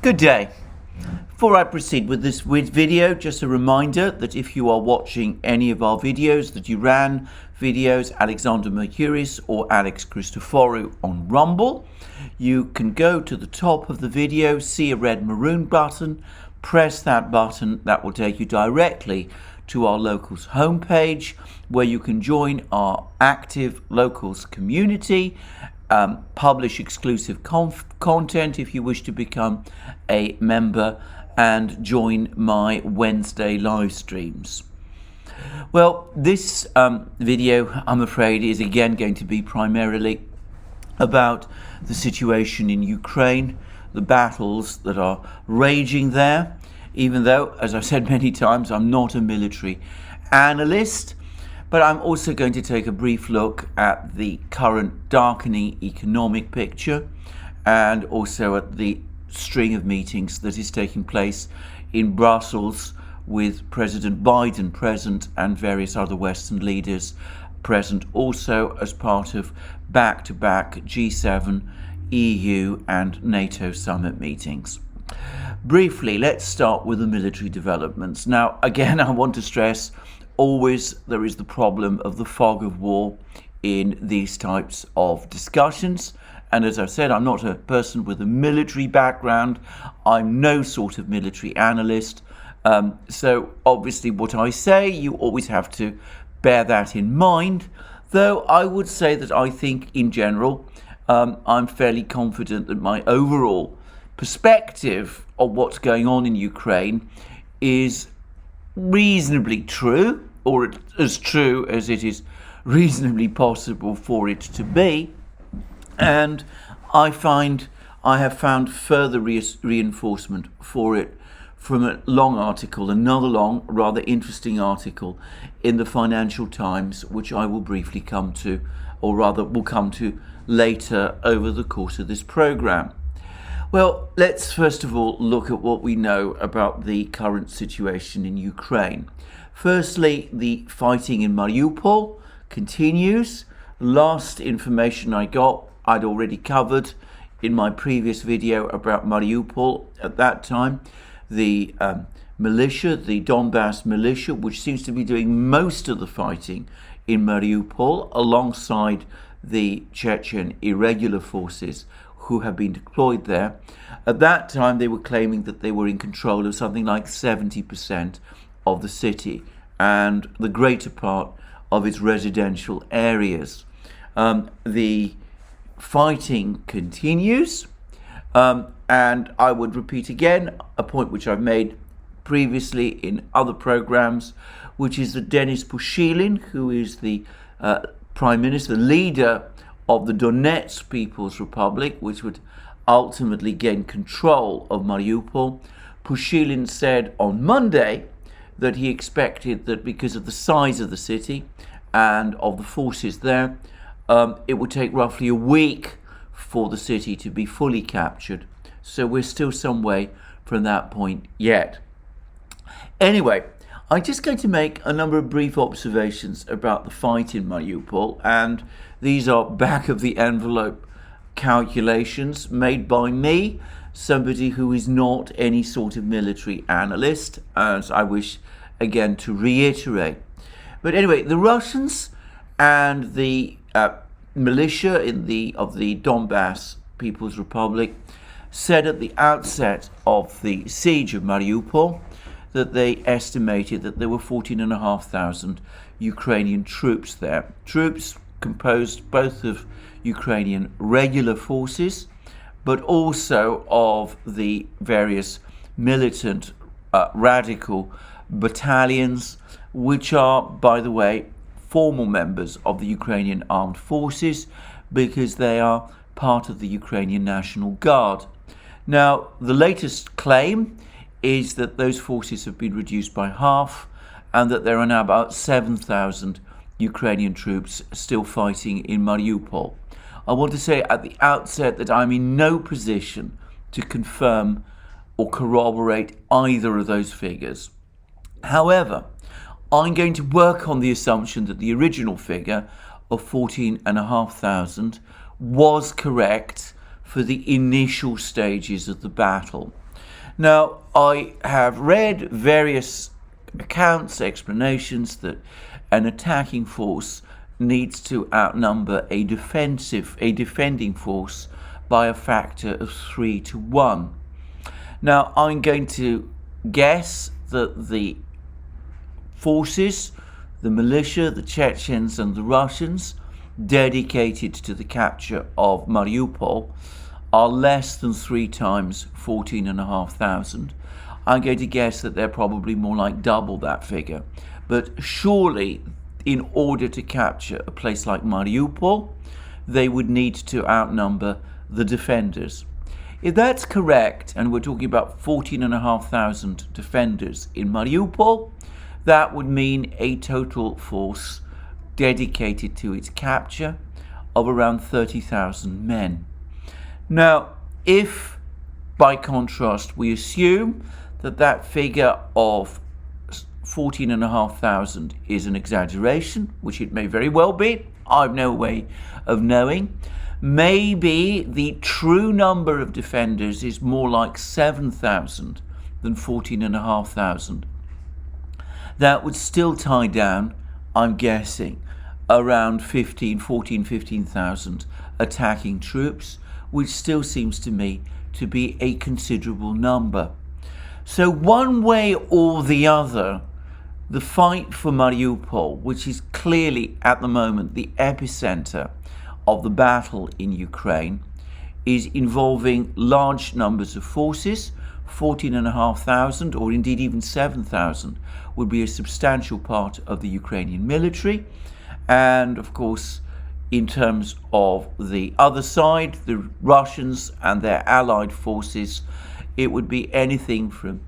Good day. Before I proceed with this video, just a reminder that if you are watching any of our videos, the Duran videos, Alexander Mercouris or Alex Christoforou on Rumble, you can go to the top of the video, see a red maroon button, press that button. That will take you directly to our Locals homepage, where you can join our active Locals community, publish exclusive content if you wish to become a member, and join my Wednesday live streams. Well, this video, I'm afraid, is again going to be primarily about the situation in Ukraine, the battles that are raging there, even though, as I've said many times, I'm not a military analyst. But I'm also going to take a brief look at the current darkening economic picture, and also at the string of meetings that is taking place in Brussels with President Biden present and various other Western leaders present, also as part of back-to-back G7, EU and NATO summit meetings. Briefly, let's start with the military developments. Now, again, I want to stress, always there is the problem of the fog of war in these types of discussions. And as I've said, I'm not a person with a military background. I'm no sort of military analyst. So obviously what I say, you always have to bear that in mind. Though I would say that I think in general, I'm fairly confident that my overall perspective of what's going on in Ukraine is reasonably true, or as true as it is reasonably possible for it to be. And I have found further reinforcement for it from a long article, another long, rather interesting article in the Financial Times, which I will briefly come to, or rather will come to later over the course of this program. Well, let's first of all look at what we know about the current situation in Ukraine. Firstly, the fighting in Mariupol continues. Last information I got, I'd already covered in my previous video about Mariupol. At that time, the militia, the Donbass militia, which seems to be doing most of the fighting in Mariupol, alongside the Chechen irregular forces who have been deployed there. At that time, they were claiming that they were in control of something like 70% of the city and the greater part of its residential areas. The fighting continues, and I would repeat again a point which I've made previously in other programs, which is that Denis Pushilin, who is the Prime Minister, the leader of the Donetsk People's Republic, which would ultimately gain control of Mariupol, Pushilin said on Monday that he expected that because of the size of the city and of the forces there, it would take roughly a week for the city to be fully captured. So we're still some way from that point yet. Anyway, I'm just going to make a number of brief observations about the fight in Mariupol, and these are back of the envelope calculations made by me, somebody who is not any sort of military analyst, as I wish again to reiterate. But anyway, the Russians and the militia of the Donbass People's Republic said at the outset of the siege of Mariupol that they estimated that there were 14,500 Ukrainian troops there. Troops composed both of Ukrainian regular forces, but also of the various militant radical battalions, which are, by the way, formal members of the Ukrainian armed forces, because they are part of the Ukrainian National Guard. Now, the latest claim is that those forces have been reduced by half, and that there are now about 7,000 Ukrainian troops still fighting in Mariupol. I want to say at the outset that I'm in no position to confirm or corroborate either of those figures. However, I'm going to work on the assumption that the original figure of 14,500 was correct for the initial stages of the battle. Now, I have read various accounts, explanations that an attacking force needs to outnumber a defending force by a factor of 3 to 1. Now, I'm going to guess that the forces, the militia, the Chechens and the Russians dedicated to the capture of Mariupol are less than 3 times 14,500. I'm going to guess that they're probably more like double that figure. But surely, in order to capture a place like Mariupol, they would need to outnumber the defenders. If that's correct, and we're talking about 14,500 defenders in Mariupol, that would mean a total force dedicated to its capture of around 30,000 men. Now, if by contrast we assume that that figure of 14,500 is an exaggeration, which it may very well be, I've no way of knowing, maybe the true number of defenders is more like 7,000 than 14,500. That would still tie down, I'm guessing, around 15,000 attacking troops, which still seems to me to be a considerable number. So one way or the other, the fight for Mariupol, which is clearly at the moment the epicenter of the battle in Ukraine, is involving large numbers of forces. 14,500 or indeed even 7,000 would be a substantial part of the Ukrainian military. And of course, in terms of the other side, the Russians and their allied forces, it would be anything from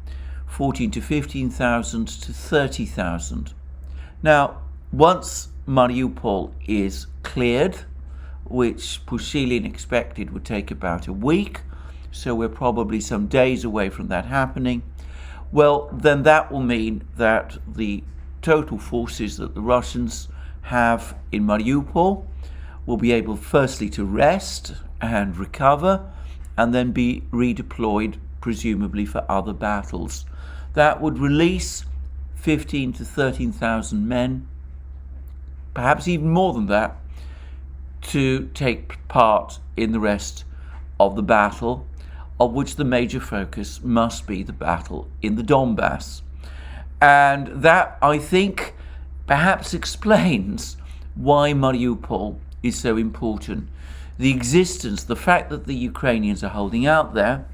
14 to 15,000 to 30,000. Now, once Mariupol is cleared, which Pushilin expected would take about a week, so we're probably some days away from that happening, well, then that will mean that the total forces that the Russians have in Mariupol will be able firstly to rest and recover and then be redeployed presumably for other battles. That would release 15 to 13,000 men, perhaps even more than that, to take part in the rest of the battle, of which the major focus must be the battle in the Donbass. And that, I think, perhaps explains why Mariupol is so important. The existence, the fact that the Ukrainians are holding out there,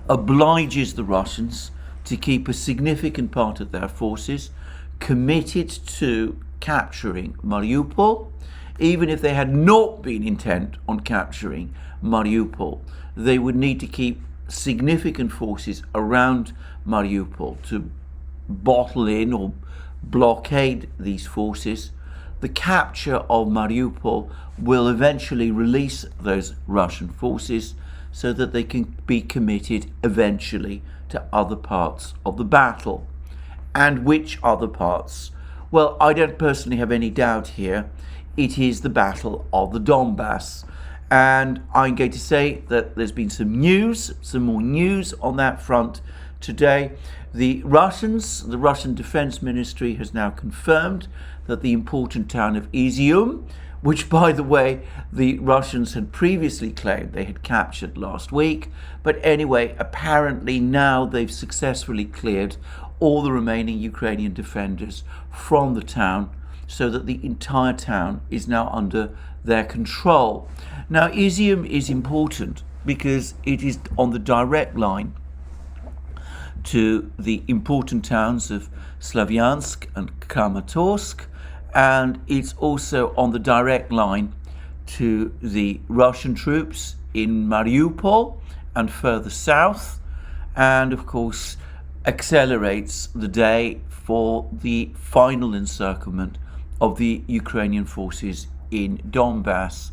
obliges the Russians to keep a significant part of their forces committed to capturing Mariupol. Even if they had not been intent on capturing Mariupol, they would need to keep significant forces around Mariupol to bottle in or blockade these forces. The capture of Mariupol will eventually release those Russian forces so that they can be committed eventually to other parts of the battle. And which other parts? Well, I don't personally have any doubt here. It is the battle of the Donbass. And I'm going to say that there's been some more news on that front today. The Russian Defense Ministry has now confirmed that the important town of Izyum, which, by the way, the Russians had previously claimed they had captured last week, but anyway, apparently now they've successfully cleared all the remaining Ukrainian defenders from the town, so that the entire town is now under their control. Now, Izyum is important because it is on the direct line to the important towns of Slavyansk and Kramatorsk, and it's also on the direct line to the Russian troops in Mariupol and further south, and of course accelerates the day for the final encirclement of the Ukrainian forces in Donbass.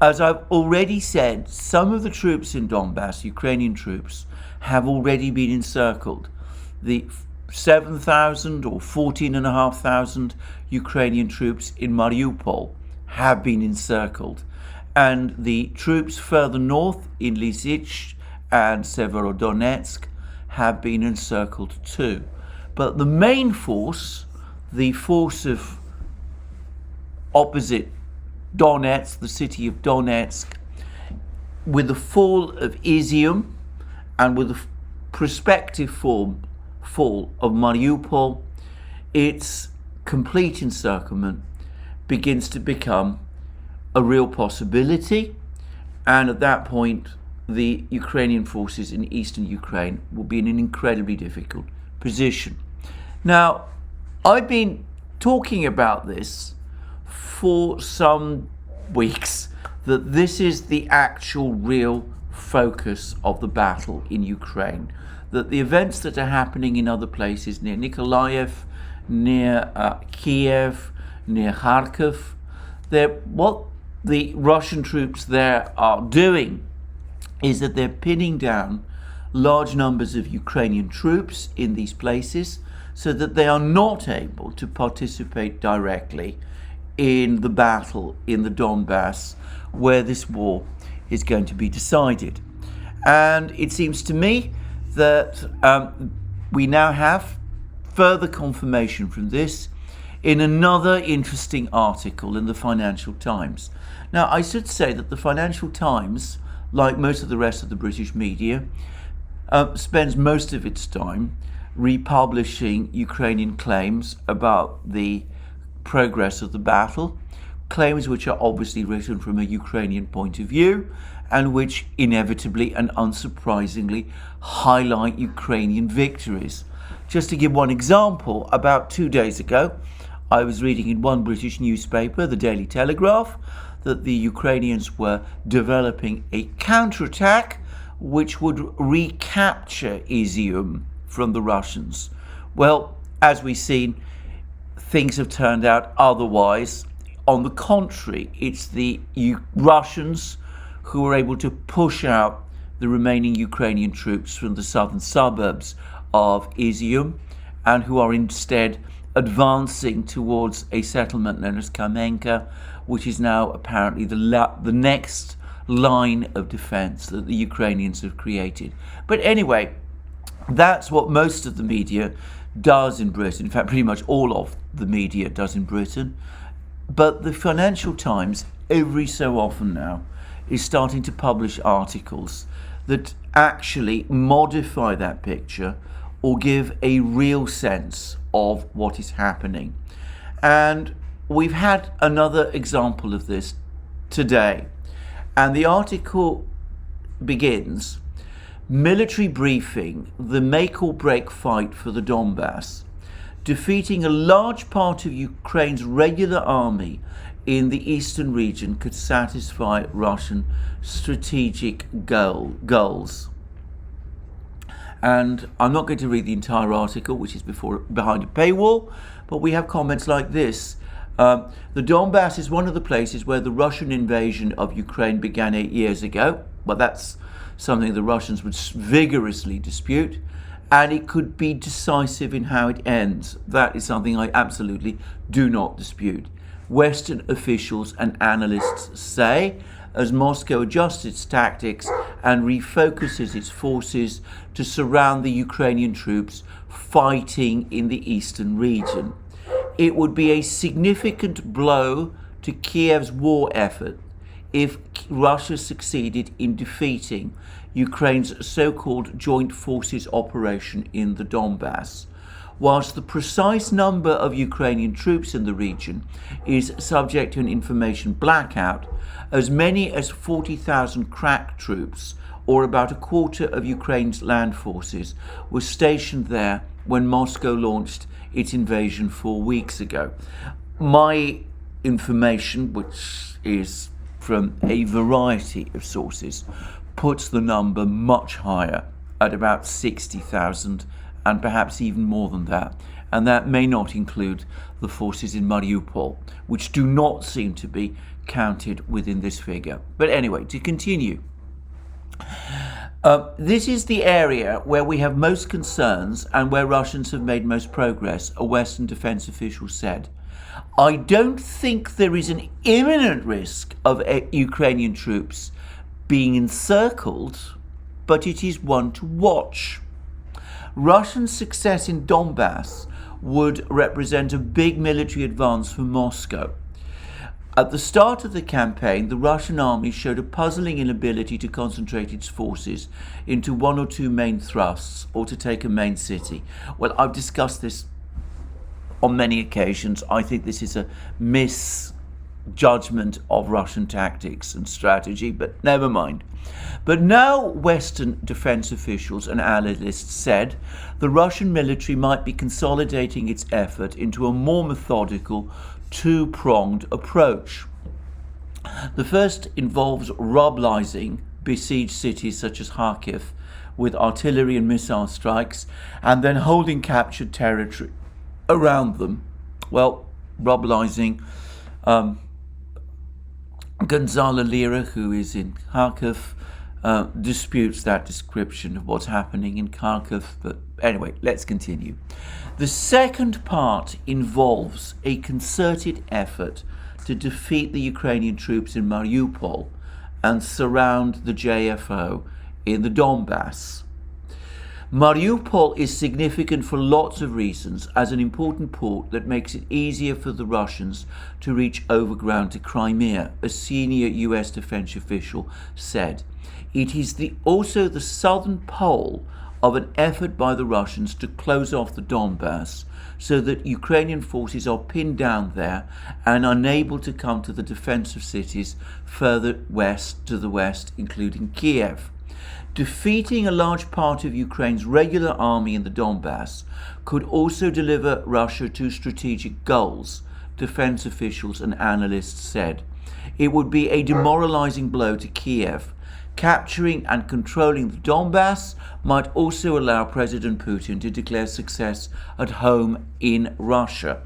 As I've already said, some of the troops in Donbass, Ukrainian troops, have already been encircled. The 7,000 or 14,500 Ukrainian troops in Mariupol have been encircled. And the troops further north in Lysychansk and Severodonetsk have been encircled too. But the main force, the force of opposite Donetsk, the city of Donetsk, with the fall of Izyum and with the prospective fall of Mariupol, its complete encirclement begins to become a real possibility. And at that point, the Ukrainian forces in eastern Ukraine will be in an incredibly difficult position. Now, I've been talking about this for some weeks, that this is the actual real focus of the battle in Ukraine, that the events that are happening in other places near Nikolaev, near Kyiv, near Kharkiv, what the Russian troops there are doing is that they're pinning down large numbers of Ukrainian troops in these places so that they are not able to participate directly in the battle in the Donbass, where this war is going to be decided. And it seems to me that we now have further confirmation from this in another interesting article in the Financial Times. Now, I should say that the Financial Times, like most of the rest of the British media, spends most of its time republishing Ukrainian claims about the progress of the battle, claims which are obviously written from a Ukrainian point of view and which inevitably and unsurprisingly highlight Ukrainian victories. Just to give one example, about 2 days ago, I was reading in one British newspaper, the Daily Telegraph, that the Ukrainians were developing a counterattack which would recapture Izyum from the Russians. Well, as we've seen, things have turned out otherwise. On the contrary, it's the Russians who were able to push out the remaining Ukrainian troops from the southern suburbs of Izyum and who are instead advancing towards a settlement known as Kamenka, which is now apparently the next line of defense that the Ukrainians have created. But anyway, that's what most of the media does in Britain. In fact, pretty much all of the media does in Britain. But the Financial Times, every so often now, is starting to publish articles that actually modify that picture or give a real sense of what is happening. And we've had another example of this today. And the article begins, military briefing, the make or break fight for the Donbass. Defeating a large part of Ukraine's regular army in the eastern region could satisfy Russian strategic goals. And I'm not going to read the entire article, which is behind a paywall, but we have comments like this. The Donbass is one of the places where the Russian invasion of Ukraine began 8 years ago. But that's something the Russians would vigorously dispute. And it could be decisive in how it ends. That is something I absolutely do not dispute. Western officials and analysts say, as Moscow adjusts its tactics and refocuses its forces to surround the Ukrainian troops fighting in the eastern region. It would be a significant blow to Kyiv's war effort if Russia succeeded in defeating Ukraine's so-called joint forces operation in the Donbass. Whilst the precise number of Ukrainian troops in the region is subject to an information blackout, as many as 40,000 crack troops, or about a quarter of Ukraine's land forces, were stationed there when Moscow launched its invasion 4 weeks ago. My information, which is from a variety of sources, puts the number much higher at about 60,000 and perhaps even more than that. And that may not include the forces in Mariupol, which do not seem to be counted within this figure. But anyway, to continue. This is the area where we have most concerns and where Russians have made most progress, a Western defense official said. I don't think there is an imminent risk of Ukrainian troops being encircled, but it is one to watch. Russian success in Donbass would represent a big military advance for Moscow. At the start of the campaign, the Russian army showed a puzzling inability to concentrate its forces into one or two main thrusts or to take a main city. Well, I've discussed this on many occasions. I think this is a misjudgment of Russian tactics and strategy, but never mind. But now Western defense officials and analysts said the Russian military might be consolidating its effort into a more methodical, two-pronged approach. The first involves mobilizing besieged cities such as Kyiv with artillery and missile strikes, and then holding captured territory around them. Well, mobilizing Gonzalo Lira, who is in Kharkiv, disputes that description of what's happening in Kharkiv. But anyway, let's continue. The second part involves a concerted effort to defeat the Ukrainian troops in Mariupol and surround the JFO in the Donbass. Mariupol is significant for lots of reasons as an important port that makes it easier for the Russians to reach overground to Crimea, a senior US defense official said. It is also the southern pole of an effort by the Russians to close off the Donbass so that Ukrainian forces are pinned down there and unable to come to the defensive cities further west to the west, including Kyiv. Defeating a large part of Ukraine's regular army in the Donbass could also deliver Russia two strategic goals, defense officials and analysts said. It would be a demoralizing blow to Kyiv. Capturing and controlling the Donbass might also allow President Putin to declare success at home in Russia.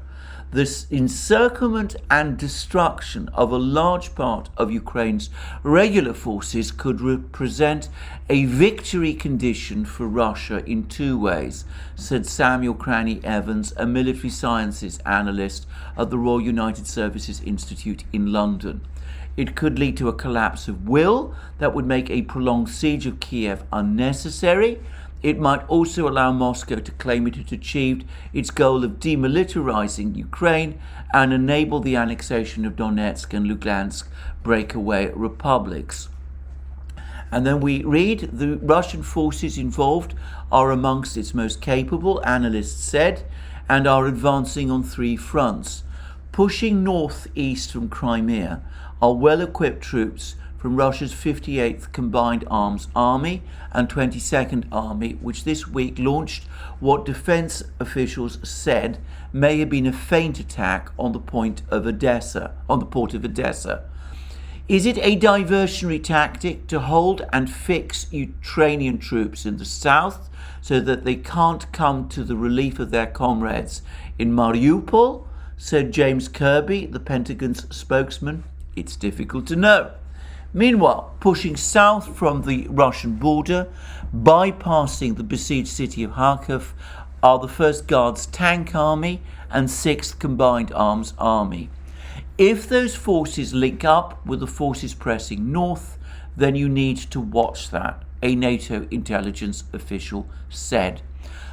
This encirclement and destruction of a large part of Ukraine's regular forces could represent a victory condition for Russia in two ways, said Samuel Cranny Evans, a military sciences analyst at the Royal United Services Institute in London. It could lead to a collapse of will that would make a prolonged siege of Kyiv unnecessary. It might also allow Moscow to claim it had achieved its goal of demilitarizing Ukraine and enable the annexation of Donetsk and Lugansk breakaway republics. And then we read the Russian forces involved are amongst its most capable, analysts said, and are advancing on three fronts. Pushing northeast from Crimea are well-equipped troops from Russia's 58th Combined Arms Army and 22nd Army, which this week launched what defense officials said may have been a feint attack on the port of Odessa. Is it a diversionary tactic to hold and fix Ukrainian troops in the south so that they can't come to the relief of their comrades in Mariupol? Said James Kirby, the Pentagon's spokesman. It's difficult to know. Meanwhile, pushing south from the Russian border, bypassing the besieged city of Kharkiv, are the 1st Guards Tank Army and 6th Combined Arms Army. If those forces link up with the forces pressing north, then you need to watch that, a NATO intelligence official said.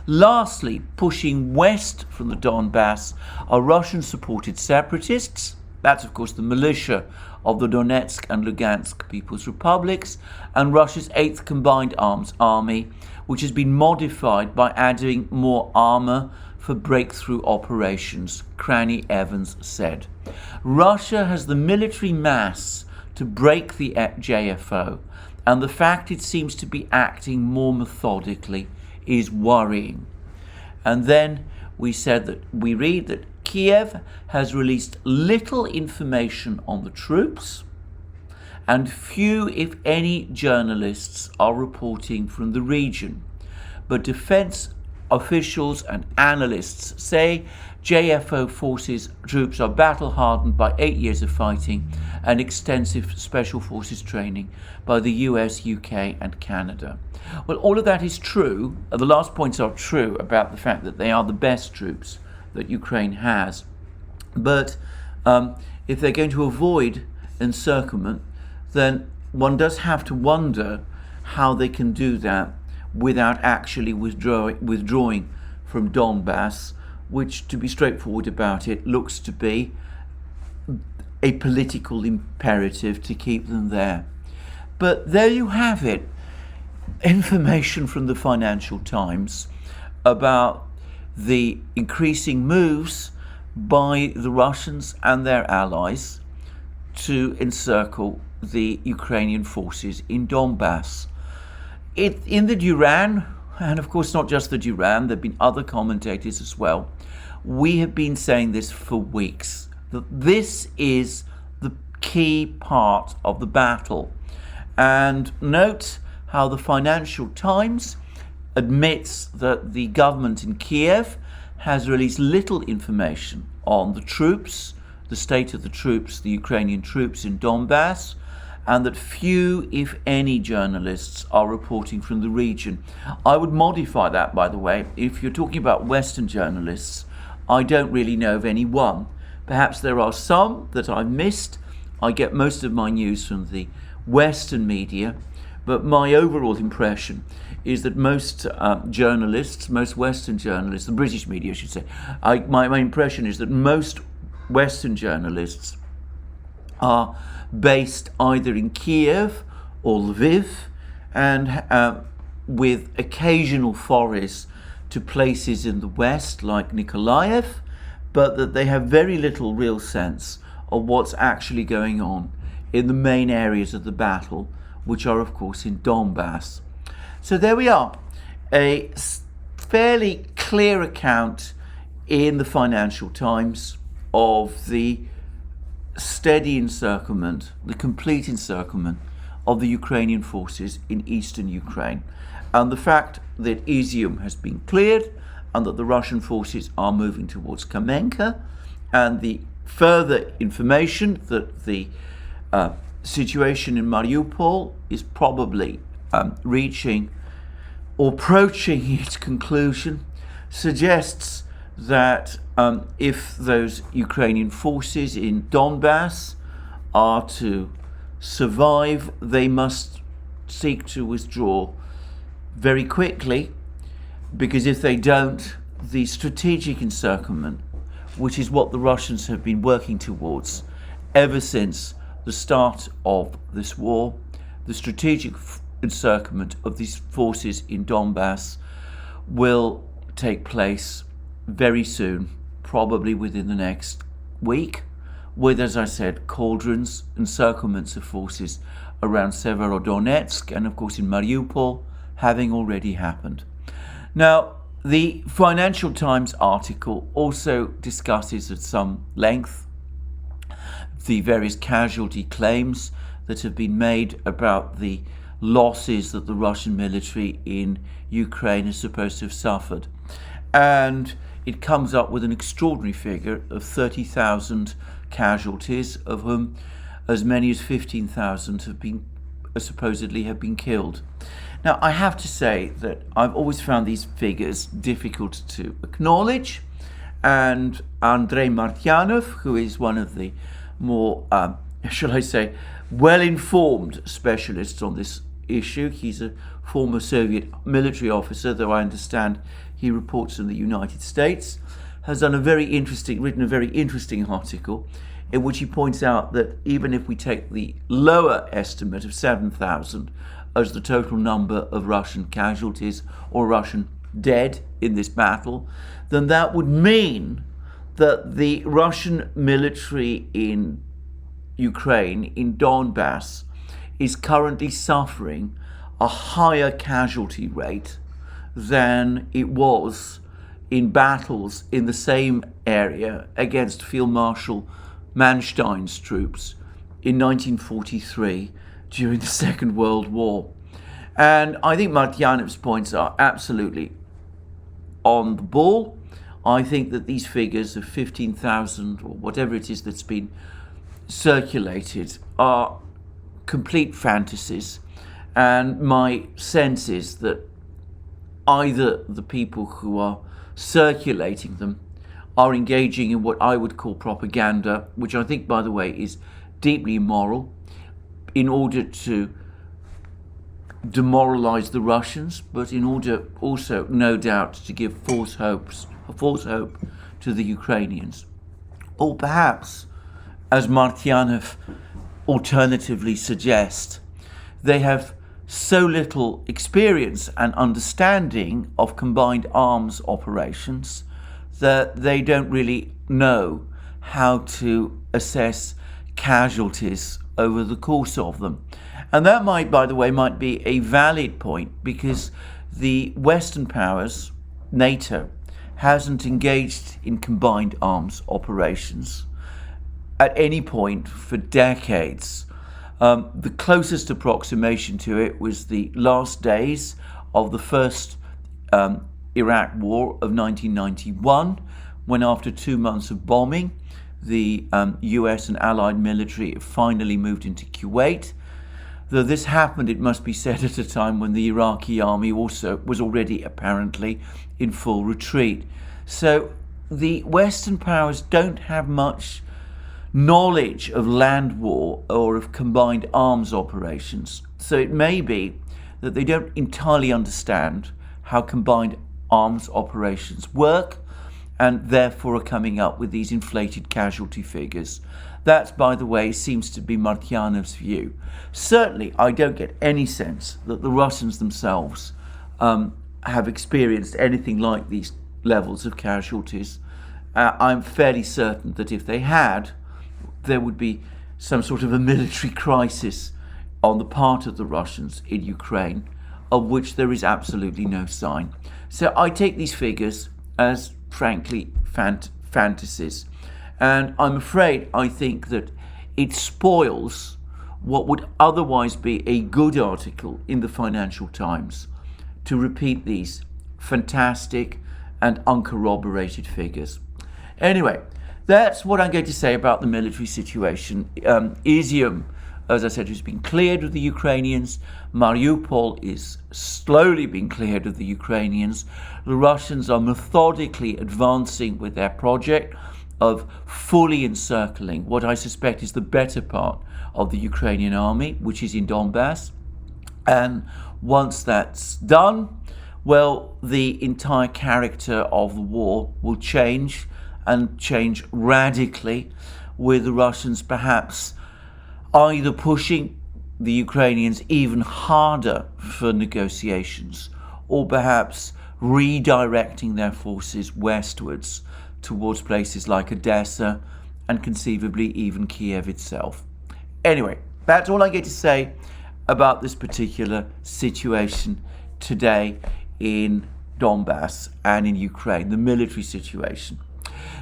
Lastly, pushing west from the Donbass are Russian-supported separatists. That's, of course, the militia of the Donetsk and Lugansk People's Republics, and Russia's 8th Combined Arms Army, which has been modified by adding more armor for breakthrough operations, Cranny Evans said. Russia has the military mass to break the JFO, and the fact it seems to be acting more methodically is worrying. And then we read that Kyiv has released little information on the troops, and few, if any, journalists are reporting from the region. But defense officials and analysts say JFO forces troops are battle-hardened by 8 years of fighting and extensive special forces training by the US, UK and Canada. Well, all of that is true. The last points are true about the fact that they are the best troops that Ukraine has. But if they're going to avoid encirclement, then one does have to wonder how they can do that without actually withdrawing from Donbass, which, to be straightforward about it, looks to be a political imperative to keep them there. But there you have it. Information from the Financial Times about the increasing moves by the Russians and their allies to encircle the Ukrainian forces in Donbass. In the Duran, and of course not just the Duran, there have been other commentators as well, we have been saying this for weeks, that this is the key part of the battle. And note how the Financial Times admits that the government in Kyiv has released little information on the troops, the state of the troops, the Ukrainian troops in Donbass, and that few, if any, journalists are reporting from the region. I would modify that, by the way. If you're talking about Western journalists, I don't really know of any one. Perhaps there are some that I've missed. I get most of my news from the Western media, but my overall impression is that most journalists, most Western journalists, the British media I should say, my impression is that most Western journalists are based either in Kyiv or Lviv, and with occasional forays to places in the west like Nikolaev, but that they have very little real sense of what's actually going on in the main areas of the battle, which are of course in Donbass. So there we are, a fairly clear account in the Financial Times of the steady encirclement, the complete encirclement of the Ukrainian forces in eastern Ukraine, and the fact that Izyum has been cleared and that the Russian forces are moving towards Kamenka, and the further information that the situation in Mariupol is probably reaching or approaching its conclusion, suggests that if those Ukrainian forces in Donbass are to survive, they must seek to withdraw very quickly, because if they don't, the strategic encirclement, which is what the Russians have been working towards ever since the start of this war, the strategic encirclement of these forces in Donbass will take place very soon, probably within the next week, with, as I said, cauldrons, encirclements of forces around Severodonetsk and of course in Mariupol having already happened. Now, the Financial Times article also discusses at some length the various casualty claims that have been made about the losses that the Russian military in Ukraine is supposed to have suffered. And it comes up with an extraordinary figure of 30,000 casualties, of whom as many as 15,000 have been supposedly have been killed. Now, I have to say that I've always found these figures difficult to acknowledge, and Andrei Martyanov, who is one of the more, shall I say, well-informed specialists on this issue. He's a former Soviet military officer, though I understand he reports in the United States, has done written a very interesting article in which he points out that even if we take the lower estimate of 7,000 as the total number of Russian casualties or Russian dead in this battle, then that would mean that the Russian military in Ukraine, in Donbass, is currently suffering a higher casualty rate than it was in battles in the same area against Field Marshal Manstein's troops in 1943 during the Second World War. And I think Martyanov's points are absolutely on the ball. I think that these figures of 15,000 or whatever it is that's been circulated are complete fantasies, and my sense is that either the people who are circulating them are engaging in what I would call propaganda, which I think, by the way, is deeply immoral, in order to demoralize the Russians, but in order also, no doubt, to give false hope to the Ukrainians. Or perhaps, as Martyanov alternatively suggests, they have so little experience and understanding of combined arms operations that they don't really know how to assess casualties over the course of them. And that might, by the way, might be a valid point, because the Western powers, NATO, hasn't engaged in combined arms operations at any point for decades. The closest approximation to it was the last days of the first Iraq war of 1991, when after 2 months of bombing, the US and allied military finally moved into Kuwait. Though this happened, it must be said, at a time when the Iraqi army also was already apparently in full retreat. So the Western powers don't have much knowledge of land war or of combined arms operations. So it may be that they don't entirely understand how combined arms operations work, and therefore are coming up with these inflated casualty figures. That, by the way, seems to be Martyanov's view. Certainly, I don't get any sense that the Russians themselves have experienced anything like these levels of casualties. I'm fairly certain that if they had, there would be some sort of a military crisis on the part of the Russians in Ukraine, of which there is absolutely no sign. So I take these figures as, frankly, fantasies. And I'm afraid I think that it spoils what would otherwise be a good article in the Financial Times to repeat these fantastic and uncorroborated figures. Anyway, that's what I'm going to say about the military situation. Izyum, as I said, has been cleared of the Ukrainians. Mariupol is slowly being cleared of the Ukrainians. The Russians are methodically advancing with their project of fully encircling what I suspect is the better part of the Ukrainian army, which is in Donbass. And once that's done, well, the entire character of the war will change, and change radically, with the Russians perhaps either pushing the Ukrainians even harder for negotiations, or perhaps redirecting their forces westwards towards places like Odessa and conceivably even Kyiv itself. Anyway, that's all I get to say about this particular situation today in Donbass and in Ukraine, the military situation.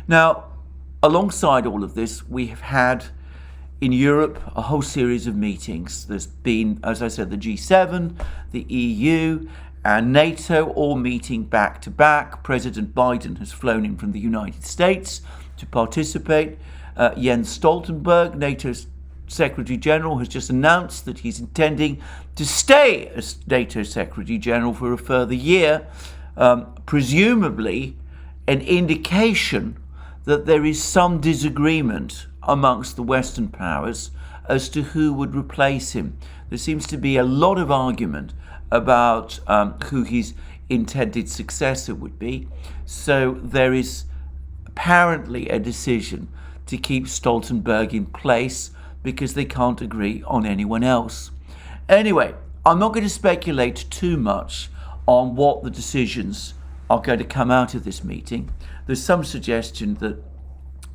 Now, alongside all of this, we have had in Europe a whole series of meetings. There's been, as I said, the G7, the EU, and NATO all meeting back to back. President Biden has flown in from the United States to participate. Jens Stoltenberg, NATO's Secretary General, has just announced that he's intending to stay as NATO Secretary General for a further year, presumably an indication that there is some disagreement amongst the Western powers as to who would replace him. There seems to be a lot of argument about who his intended successor would be. So there is apparently a decision to keep Stoltenberg in place because they can't agree on anyone else. Anyway, I'm not going to speculate too much on what the decisions are going to come out of this meeting. There's some suggestion that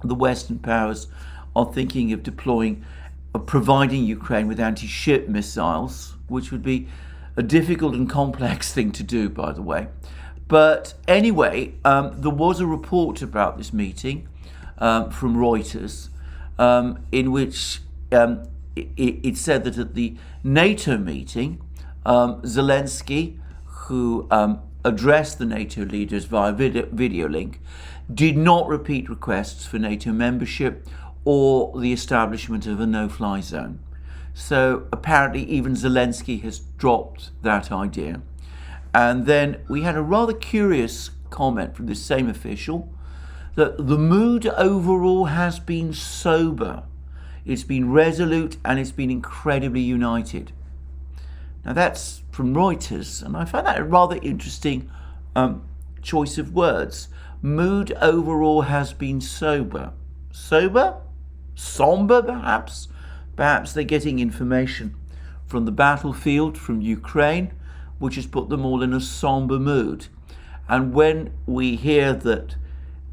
the Western powers are thinking of providing Ukraine with anti-ship missiles, which would be a difficult and complex thing to do, by the way. But anyway, there was a report about this meeting from Reuters in which it said that at the NATO meeting, Zelensky, who addressed the NATO leaders via video link, did not repeat requests for NATO membership or the establishment of a no-fly zone. So apparently even Zelensky has dropped that idea. And then we had a rather curious comment from this same official that the mood overall has been sober. It's been resolute and it's been incredibly united. Now that's from Reuters, and I found that a rather interesting choice of words. Mood overall has been sober. Sober? Somber, perhaps? Perhaps they're getting information from the battlefield, from Ukraine, which has put them all in a somber mood. And when we hear that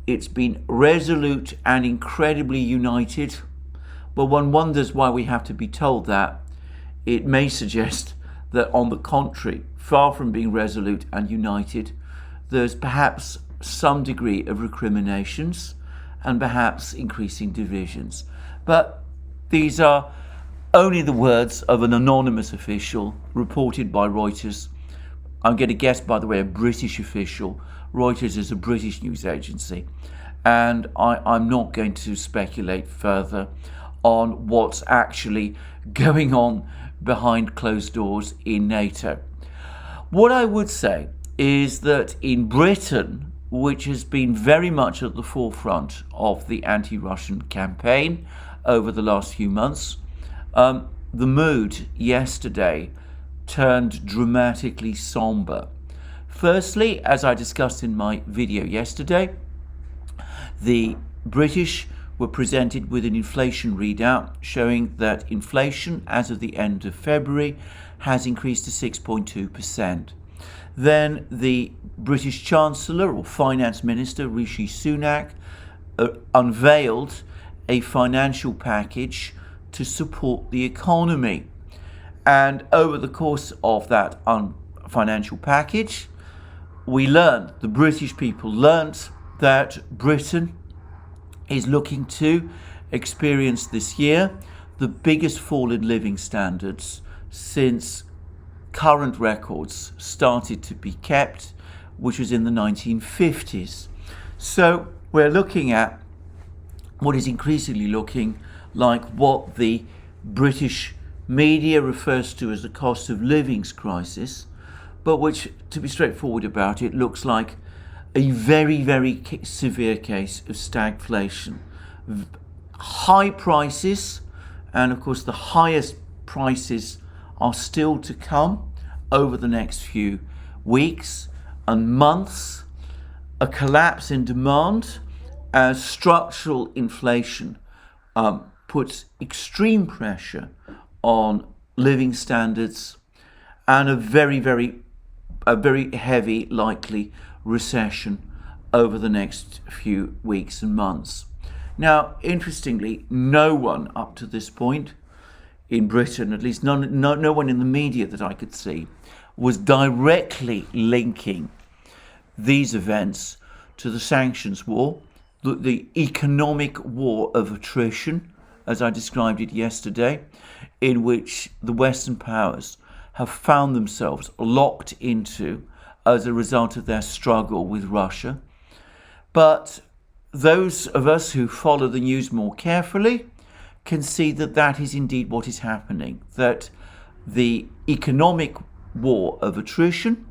it's been resolute and incredibly united, well, one wonders why we have to be told that. It may suggest that, on the contrary, far from being resolute and united, there's perhaps some degree of recriminations and perhaps increasing divisions. But these are only the words of an anonymous official reported by Reuters. I'm going to guess, by the way, a British official. Reuters is a British news agency. And I'm not going to speculate further on what's actually going on behind closed doors in NATO. What I would say is that in Britain, which has been very much at the forefront of the anti-Russian campaign over the last few months, the mood yesterday turned dramatically somber. Firstly, as I discussed in my video yesterday, the British were presented with an inflation readout showing that inflation as of the end of February has increased to 6.2%. Then the British Chancellor or Finance Minister Rishi Sunak unveiled a financial package to support the economy. And over the course of that financial package, the British people learnt that Britain is looking to experience this year the biggest fall in living standards since current records started to be kept, which was in the 1950s. So we're looking at what is increasingly looking like what the British media refers to as the cost of living crisis, but which, to be straightforward about it, looks like a very, very severe case of stagflation. High prices, and of course the highest prices are still to come over the next few weeks and months, a collapse in demand as structural inflation puts extreme pressure on living standards, and a very heavy likely recession over the next few weeks and months. Now, interestingly, no one up to this point in Britain, at least no one in the media that I could see, was directly linking these events to the sanctions war, the economic war of attrition, as I described it yesterday, in which the Western powers have found themselves locked into as a result of their struggle with Russia. But those of us who follow the news more carefully can see that that is indeed what is happening, that the economic war of attrition,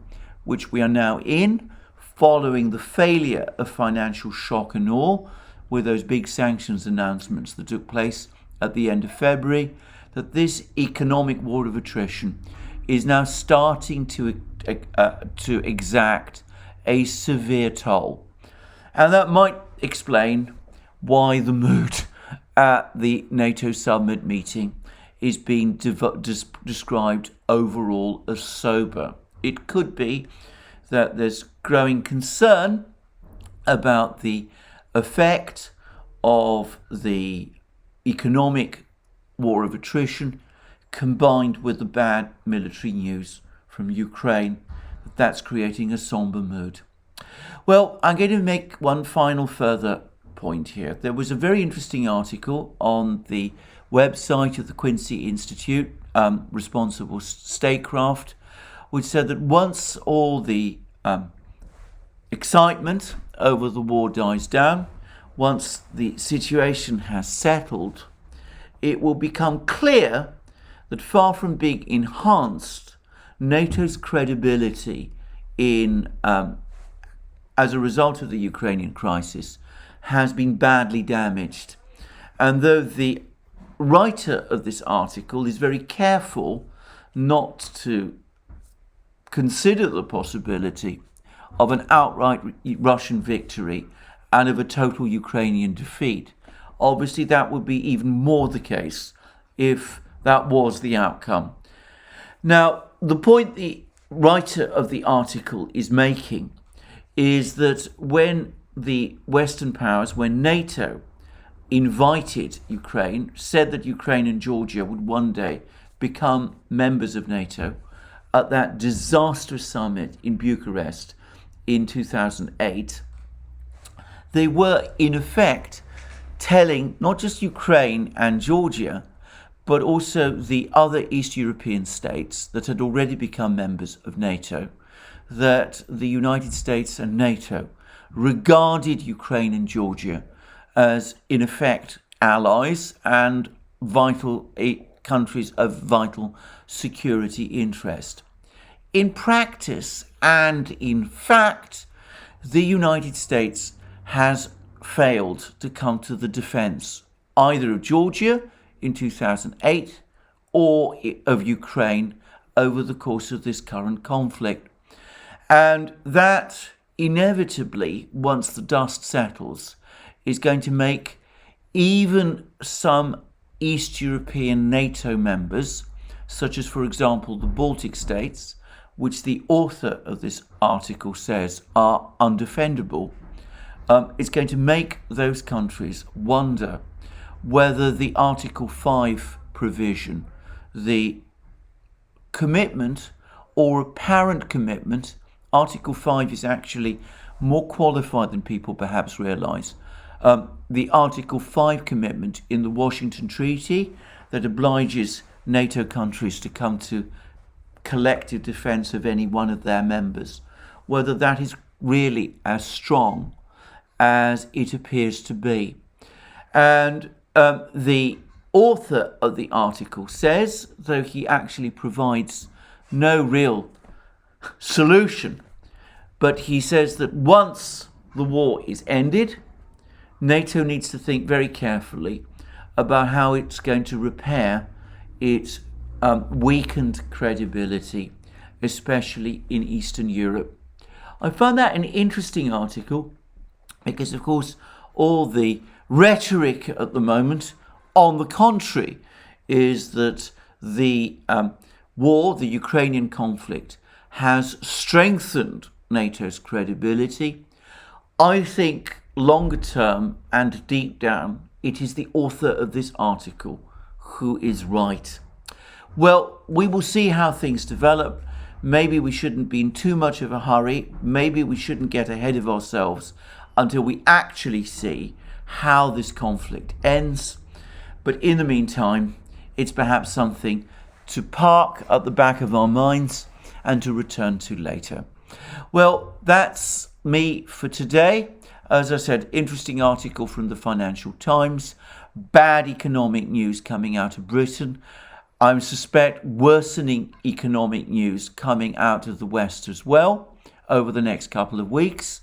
which we are now in, following the failure of financial shock and awe, with those big sanctions announcements that took place at the end of February, that this economic war of attrition is now starting to exact a severe toll. And that might explain why the mood at the NATO summit meeting is being described overall as sober. It could be that there's growing concern about the effect of the economic war of attrition combined with the bad military news from Ukraine. That's creating a somber mood. Well, I'm going to make one final further point here. There was a very interesting article on the website of the Quincy Institute, Responsible Statecraft, which said that once all the excitement over the war dies down, once the situation has settled, it will become clear that far from being enhanced, NATO's credibility in as a result of the Ukrainian crisis has been badly damaged. And though the writer of this article is very careful not to consider the possibility of an outright Russian victory and of a total Ukrainian defeat. Obviously, that would be even more the case if that was the outcome. Now, the point the writer of the article is making is that when the Western powers, when NATO invited Ukraine, said that Ukraine and Georgia would one day become members of NATO, at that disastrous summit in Bucharest in 2008, they were in effect telling not just Ukraine and Georgia, but also the other East European states that had already become members of NATO, that the United States and NATO regarded Ukraine and Georgia as, in effect, allies and vital countries of vital security interest. In practice and in fact, the United States has failed to come to the defense either of Georgia in 2008 or of Ukraine over the course of this current conflict. And that inevitably, once the dust settles, is going to make even some East European NATO members, such as, for example, the Baltic states, which the author of this article says are undefendable, it's going to make those countries wonder whether the Article 5 provision, the commitment or apparent commitment, Article 5 is actually more qualified than people perhaps realise. The Article 5 commitment in the Washington Treaty that obliges NATO countries to come to collective defence of any one of their members, whether that is really as strong as it appears to be. And the author of the article says, though he actually provides no real solution, but he says that once the war is ended, NATO needs to think very carefully about how it's going to repair its weakened credibility, especially in Eastern Europe. I found that an interesting article because, of course, all the rhetoric at the moment, on the contrary, is that the war, the Ukrainian conflict, has strengthened NATO's credibility. I think longer term and deep down, it is the author of this article who is right. Well, we will see how things develop. Maybe we shouldn't be in too much of a hurry. Maybe we shouldn't get ahead of ourselves until we actually see how this conflict ends. But in the meantime, it's perhaps something to park at the back of our minds and to return to later. Well, that's me for today. As I said, interesting article from the Financial Times. Bad economic news coming out of Britain. I suspect worsening economic news coming out of the West as well over the next couple of weeks.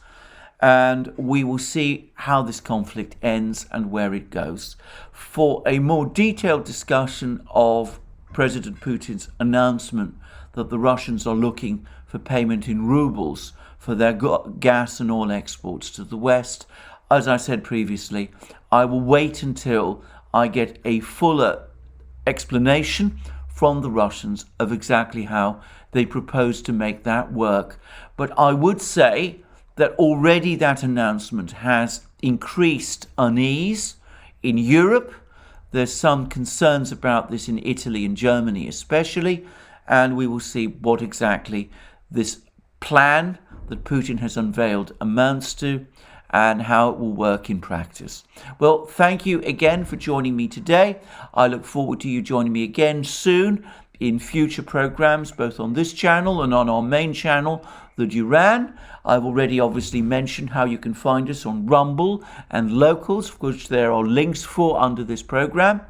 And we will see how this conflict ends and where it goes. For a more detailed discussion of President Putin's announcement that the Russians are looking for payment in rubles for their gas and oil exports to the West, as I said previously, I will wait until I get a fuller explanation from the Russians of exactly how they propose to make that work. But I would say that already that announcement has increased unease in Europe. There's some concerns about this in Italy and Germany especially, and we will see what exactly this plan that Putin has unveiled amounts to and how it will work in practice. Well, thank you again for joining me today. I look forward to you joining me again soon in future programs, both on this channel and on our main channel, the Duran. I've already obviously mentioned how you can find us on Rumble and Locals, which there are links for under this program.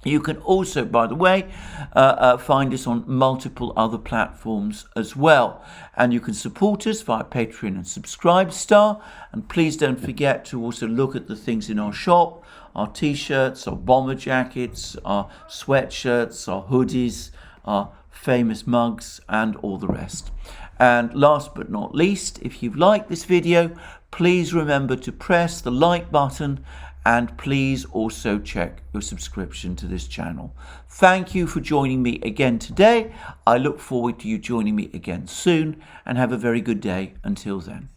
You can also, by the way, find us on multiple other platforms as well. And you can support us via Patreon and Subscribestar. And please don't forget to also look at the things in our shop, our t-shirts, our bomber jackets, our sweatshirts, our hoodies, our famous mugs and all the rest. And last but not least, if you've liked this video, please remember to press the like button, and please also check your subscription to this channel. Thank you for joining me again today. I look forward to you joining me again soon, and have a very good day until then.